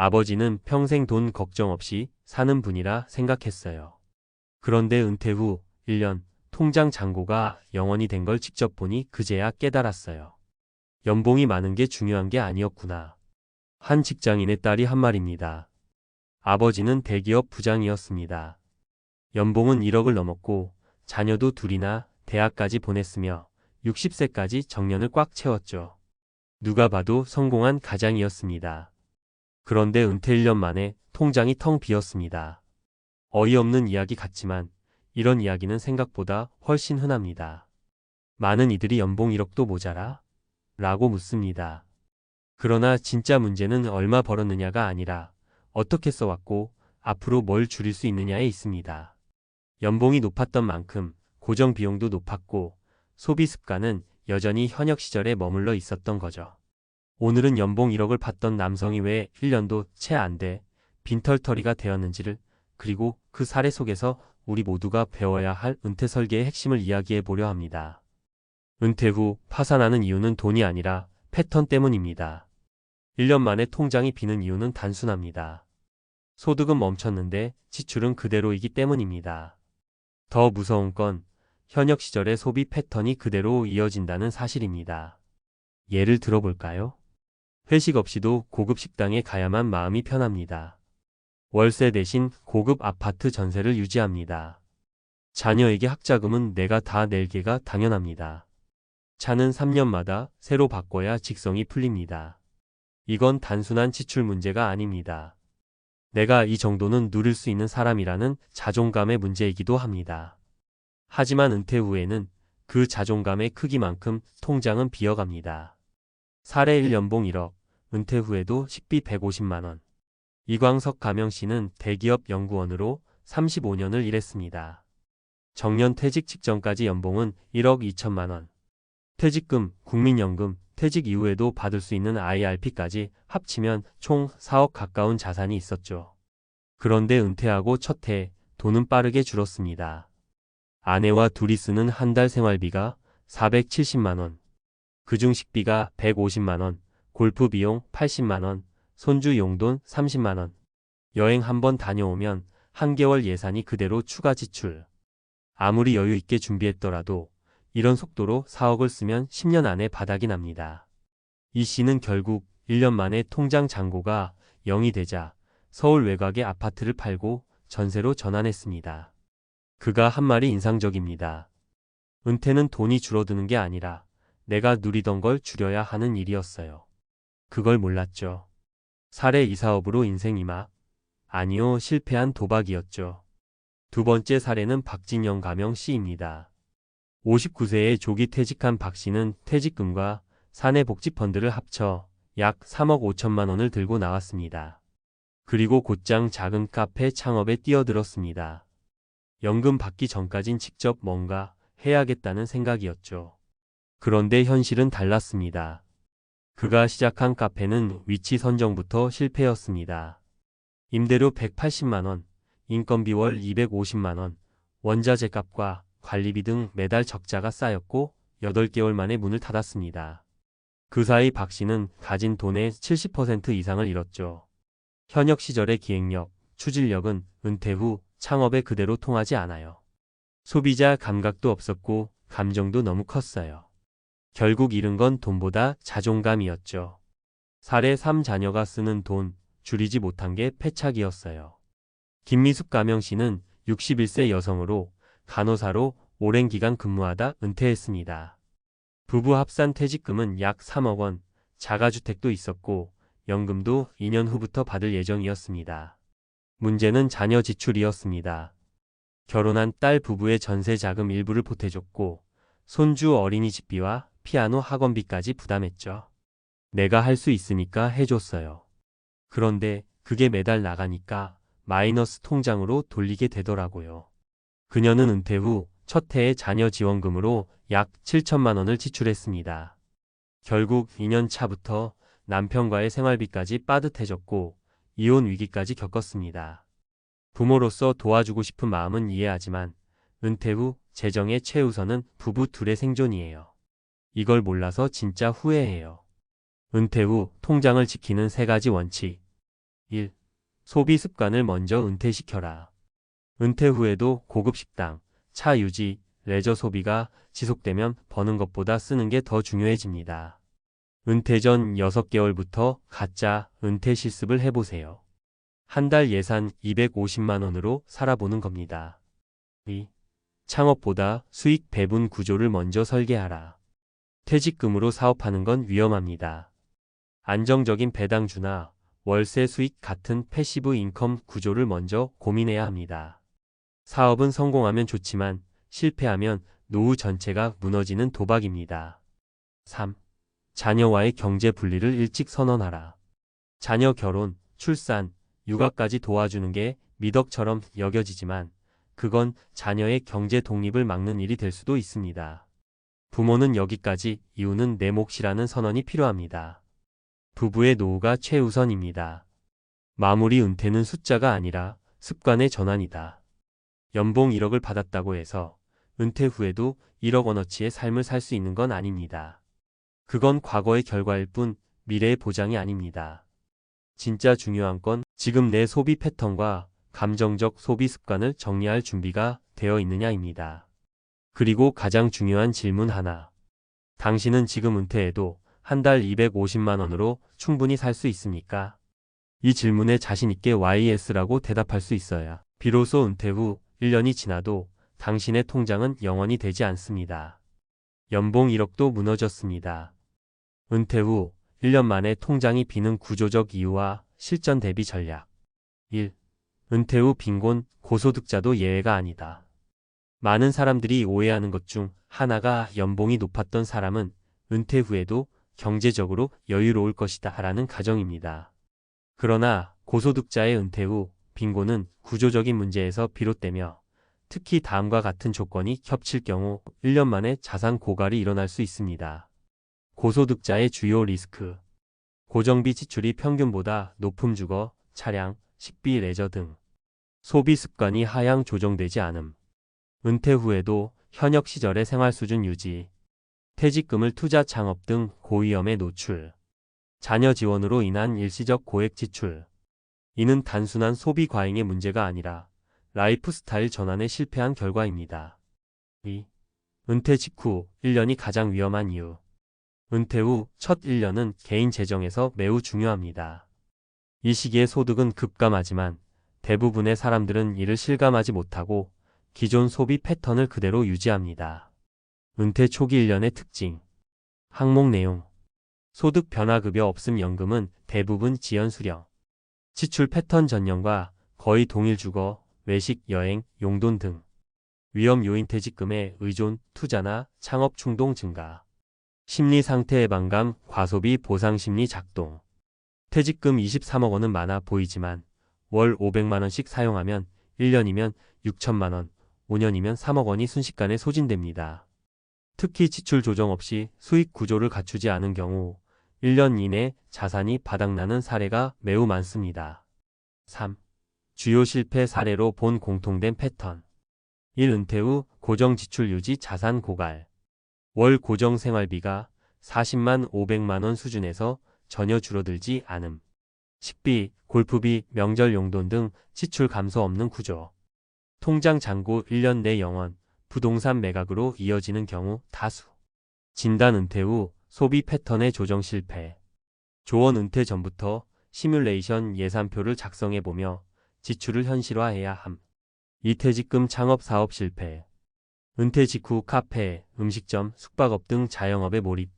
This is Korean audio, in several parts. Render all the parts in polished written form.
아버지는 평생 돈 걱정 없이 사는 분이라 생각했어요. 그런데 은퇴 후 1년 통장 잔고가 0원이 된 걸 직접 보니 그제야 깨달았어요. 연봉이 많은 게 중요한 게 아니었구나. 한 직장인의 딸이 한 말입니다. 아버지는 대기업 부장이었습니다. 연봉은 1억을 넘었고 자녀도 둘이나 대학까지 보냈으며 60세까지 정년을 꽉 채웠죠. 누가 봐도 성공한 가장이었습니다. 그런데 은퇴 1년 만에 통장이 텅 비었습니다. 어이없는 이야기 같지만 이런 이야기는 생각보다 훨씬 흔합니다. 많은 이들이 연봉 1억도 모자라? 라고 묻습니다. 그러나 진짜 문제는 얼마 벌었느냐가 아니라 어떻게 써왔고 앞으로 뭘 줄일 수 있느냐에 있습니다. 연봉이 높았던 만큼 고정 비용도 높았고 소비 습관은 여전히 현역 시절에 머물러 있었던 거죠. 오늘은 연봉 1억을 받던 남성이 왜 1년도 채 안 돼 빈털터리가 되었는지를, 그리고 그 사례 속에서 우리 모두가 배워야 할 은퇴 설계의 핵심을 이야기해 보려 합니다. 은퇴 후 파산하는 이유는 돈이 아니라 패턴 때문입니다. 1년 만에 통장이 비는 이유는 단순합니다. 소득은 멈췄는데 지출은 그대로이기 때문입니다. 더 무서운 건 현역 시절의 소비 패턴이 그대로 이어진다는 사실입니다. 예를 들어볼까요? 회식 없이도 고급 식당에 가야만 마음이 편합니다. 월세 대신 고급 아파트 전세를 유지합니다. 자녀에게 학자금은 내가 다 낼게가 당연합니다. 차는 3년마다 새로 바꿔야 직성이 풀립니다. 이건 단순한 지출 문제가 아닙니다. 내가 이 정도는 누릴 수 있는 사람이라는 자존감의 문제이기도 합니다. 하지만 은퇴 후에는 그 자존감의 크기만큼 통장은 비어갑니다. 사례 1 연봉 1억, 은퇴 후에도 식비 150만원. 이광석 가명씨는 대기업 연구원으로 35년을 일했습니다. 정년 퇴직 직전까지 연봉은 1억 2천만원. 퇴직금, 국민연금, 퇴직 이후에도 받을 수 있는 IRP까지 합치면 총 4억 가까운 자산이 있었죠. 그런데 은퇴하고 첫 해 돈은 빠르게 줄었습니다. 아내와 둘이 쓰는 한 달 생활비가 470만원. 그중 식비가 150만원, 골프 비용 80만원, 손주 용돈 30만원. 여행 한번 다녀오면 한개월 예산이 그대로 추가 지출. 아무리 여유 있게 준비했더라도 이런 속도로 4억을 쓰면 10년 안에 바닥이 납니다. 이 씨는 결국 1년 만에 통장 잔고가 0이 되자 서울 외곽의 아파트를 팔고 전세로 전환했습니다. 그가 한 말이 인상적입니다. 은퇴는 돈이 줄어드는 게 아니라 내가 누리던 걸 줄여야 하는 일이었어요. 그걸 몰랐죠. 사례 2, 사업으로 인생 이막? 아니요, 실패한 도박이었죠. 두 번째 사례는 박진영 가명 씨입니다. 59세에 조기 퇴직한 박 씨는 퇴직금과 사내복지펀드를 합쳐 약 3억 5천만 원을 들고 나왔습니다. 그리고 곧장 작은 카페 창업에 뛰어들었습니다. 연금 받기 전까진 직접 뭔가 해야겠다는 생각이었죠. 그런데 현실은 달랐습니다. 그가 시작한 카페는 위치 선정부터 실패였습니다. 임대료 180만 원, 인건비 월 250만 원, 원자재 값과 관리비 등 매달 적자가 쌓였고 8개월 만에 문을 닫았습니다. 그 사이 박 씨는 가진 돈의 70% 이상을 잃었죠. 현역 시절의 기획력, 추진력은 은퇴 후 창업에 그대로 통하지 않아요. 소비자 감각도 없었고 감정도 너무 컸어요. 결국 잃은 건 돈보다 자존감이었죠. 사례 3, 자녀가 쓰는 돈 줄이지 못한 게 패착이었어요. 김미숙 가명 씨는 61세 여성으로 간호사로 오랜 기간 근무하다 은퇴했습니다. 부부 합산 퇴직금은 약 3억 원, 자가주택도 있었고 연금도 2년 후부터 받을 예정이었습니다. 문제는 자녀 지출이었습니다. 결혼한 딸 부부의 전세 자금 일부를 보태줬고 손주 어린이집비와 피아노 학원비까지 부담했죠. 내가 할 수 있으니까 해줬어요. 그런데 그게 매달 나가니까 마이너스 통장으로 돌리게 되더라고요. 그녀는 은퇴 후 첫 해의 자녀 지원금으로 약 7천만 원을 지출했습니다. 결국 2년 차부터 남편과의 생활비까지 빠듯해졌고 이혼 위기까지 겪었습니다. 부모로서 도와주고 싶은 마음은 이해하지만 은퇴 후 재정의 최우선은 부부 둘의 생존이에요. 이걸 몰라서 진짜 후회해요. 은퇴 후 통장을 지키는 3가지 원칙. 1. 소비 습관을 먼저 은퇴시켜라. 은퇴 후에도 고급 식당, 차 유지, 레저 소비가 지속되면 버는 것보다 쓰는 게 더 중요해집니다. 은퇴 전 6개월부터 가짜 은퇴 실습을 해보세요. 한 달 예산 250만 원으로 살아보는 겁니다. 2. 창업보다 수익 배분 구조를 먼저 설계하라. 퇴직금으로 사업하는 건 위험합니다. 안정적인 배당주나 월세 수익 같은 패시브 인컴 구조를 먼저 고민해야 합니다. 사업은 성공하면 좋지만 실패하면 노후 전체가 무너지는 도박입니다. 3. 자녀와의 경제 분리를 일찍 선언하라. 자녀 결혼, 출산, 육아까지 도와주는 게 미덕처럼 여겨지지만 그건 자녀의 경제 독립을 막는 일이 될 수도 있습니다. 부모는 여기까지, 이유는 내 몫이라는 선언이 필요합니다. 부부의 노후가 최우선입니다. 마무리 은퇴는 숫자가 아니라 습관의 전환이다. 연봉 1억을 받았다고 해서 은퇴 후에도 1억 원어치의 삶을 살 수 있는 건 아닙니다. 그건 과거의 결과일 뿐 미래의 보장이 아닙니다. 진짜 중요한 건 지금 내 소비 패턴과 감정적 소비 습관을 정리할 준비가 되어 있느냐입니다. 그리고 가장 중요한 질문 하나. 당신은 지금 은퇴해도 한 달 250만 원으로 충분히 살 수 있습니까? 이 질문에 자신 있게 YS라고 대답할 수 있어야 비로소 은퇴 후 1년이 지나도 당신의 통장은 영원히 되지 않습니다. 연봉 1억도 무너졌습니다. 은퇴 후 1년 만에 통장이 비는 구조적 이유와 실전 대비 전략. 1. 은퇴 후 빈곤, 고소득자도 예외가 아니다. 많은 사람들이 오해하는 것 중 하나가 연봉이 높았던 사람은 은퇴 후에도 경제적으로 여유로울 것이다 라는 가정입니다. 그러나 고소득자의 은퇴 후 빈곤은 구조적인 문제에서 비롯되며 특히 다음과 같은 조건이 겹칠 경우 1년 만에 자산 고갈이 일어날 수 있습니다. 고소득자의 주요 리스크. 고정비 지출이 평균보다 높음 주거, 차량, 식비, 레저 등. 소비 습관이 하향 조정되지 않음. 은퇴 후에도 현역 시절의 생활 수준 유지. 퇴직금을 투자 창업 등 고위험에 노출. 자녀 지원으로 인한 일시적 고액 지출. 이는 단순한 소비 과잉의 문제가 아니라 라이프 스타일 전환에 실패한 결과입니다. 2. 은퇴 직후 1년이 가장 위험한 이유. 은퇴 후 첫 1년은 개인 재정에서 매우 중요합니다. 이 시기에 소득은 급감하지만 대부분의 사람들은 이를 실감하지 못하고 기존 소비 패턴을 그대로 유지합니다. 은퇴 초기 1년의 특징. 항목 내용. 소득 변화급여 없음 연금은 대부분 지연 수령. 지출 패턴 전년과 거의 동일 주거, 외식, 여행, 용돈 등. 위험 요인 퇴직금의 의존, 투자나 창업 충동 증가. 심리 상태 예방감, 과소비 보상 심리 작동. 퇴직금 23억 원은 많아 보이지만 월 500만 원씩 사용하면 1년이면 6천만 원, 5년이면 3억 원이 순식간에 소진됩니다. 특히 지출 조정 없이 수익 구조를 갖추지 않은 경우 1년 이내 자산이 바닥나는 사례가 매우 많습니다. 3. 주요 실패 사례로 본 공통된 패턴. 1. 은퇴 후 고정 지출 유지 자산 고갈. 월 고정 생활비가 40만 500만 원 수준에서 전혀 줄어들지 않음. 식비, 골프비, 명절 용돈 등 지출 감소 없는 구조. 통장 잔고 1년 내 영원, 부동산 매각으로 이어지는 경우 다수. 진단 은퇴 후 소비 패턴의 조정 실패. 조언 은퇴 전부터 시뮬레이션 예산표를 작성해보며 지출을 현실화해야 함. 이퇴직금 창업 사업 실패. 은퇴 직후 카페, 음식점, 숙박업 등 자영업에 몰입.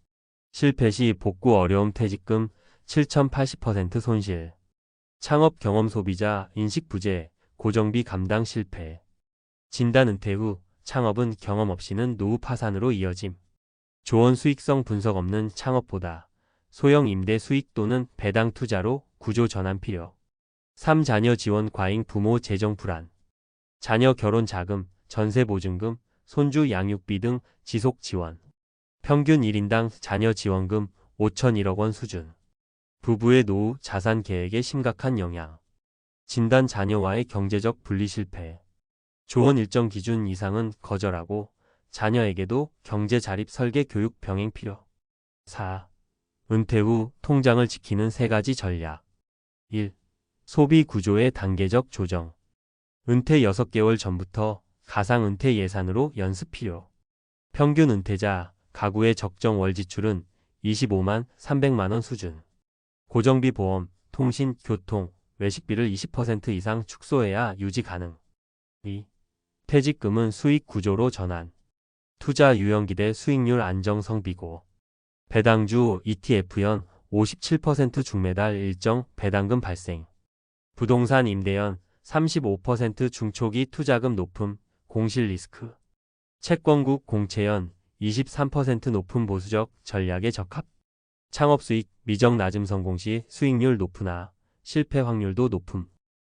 실패 시 복구 어려움 퇴직금 7,080% 손실. 창업 경험 소비자 인식 부재, 고정비 감당 실패. 진단 은퇴 후 창업은 경험 없이는 노후 파산으로 이어짐. 조언 수익성 분석 없는 창업보다 소형 임대 수익 또는 배당 투자로 구조 전환 필요. 3. 자녀 지원 과잉 부모 재정 불안. 자녀 결혼 자금, 전세 보증금, 손주 양육비 등 지속 지원. 평균 1인당 자녀 지원금 5,001억 원 수준. 부부의 노후 자산 계획에 심각한 영향. 진단 자녀와의 경제적 분리 실패. 조언 일정 기준 이상은 거절하고 자녀에게도 경제 자립 설계 교육 병행 필요. 4. 은퇴 후 통장을 지키는 3가지 전략. 1. 소비 구조의 단계적 조정. 은퇴 6개월 전부터 가상 은퇴 예산으로 연습 필요. 평균 은퇴자 가구의 적정 월 지출은 25만 300만 원 수준. 고정비 보험, 통신, 교통, 외식비를 20% 이상 축소해야 유지 가능. 2. 퇴직금은 수익 구조로 전환. 투자 유형기대 수익률 안정성 비고. 배당주 ETF연 57% 중매달 일정 배당금 발생. 부동산 임대연 35% 중초기 투자금 높음, 공실 리스크. 채권국 공채연 23% 높은 보수적 전략에 적합. 창업수익 미적 낮음 성공 시 수익률 높으나 실패 확률도 높음.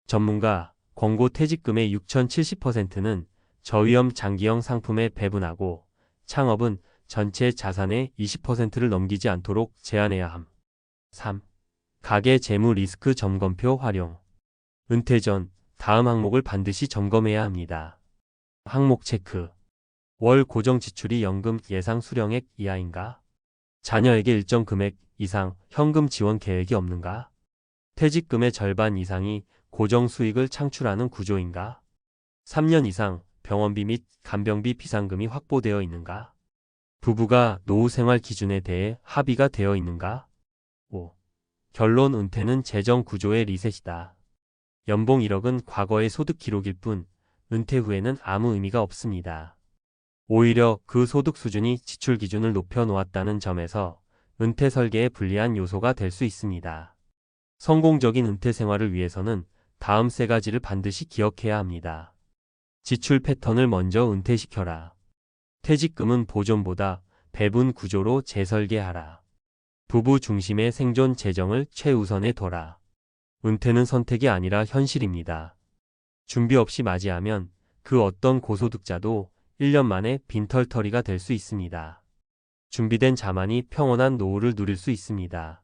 전문가 권고 퇴직금의 6,070%는 저위험 장기형 상품에 배분하고 창업은 전체 자산의 20%를 넘기지 않도록 제한해야 함. 3. 가계 재무 리스크 점검표 활용. 은퇴 전 다음 항목을 반드시 점검해야 합니다. 항목 체크. 월 고정 지출이 연금 예상 수령액 이하인가? 자녀에게 일정 금액 이상 현금 지원 계획이 없는가? 퇴직금의 절반 이상이 고정 수익을 창출하는 구조인가? 3년 이상 병원비 및 간병비 비상금이 확보되어 있는가? 부부가 노후 생활 기준에 대해 합의가 되어 있는가? 5. 결론 은퇴는 재정 구조의 리셋이다. 연봉 1억은 과거의 소득 기록일 뿐 은퇴 후에는 아무 의미가 없습니다. 오히려 그 소득 수준이 지출 기준을 높여 놓았다는 점에서 은퇴 설계에 불리한 요소가 될 수 있습니다. 성공적인 은퇴 생활을 위해서는 다음 3가지를 반드시 기억해야 합니다. 지출 패턴을 먼저 은퇴시켜라. 퇴직금은 보존보다 배분 구조로 재설계하라. 부부 중심의 생존 재정을 최우선에 둬라. 은퇴는 선택이 아니라 현실입니다. 준비 없이 맞이하면 그 어떤 고소득자도 1년 만에 빈털터리가 될 수 있습니다. 준비된 자만이 평온한 노후를 누릴 수 있습니다.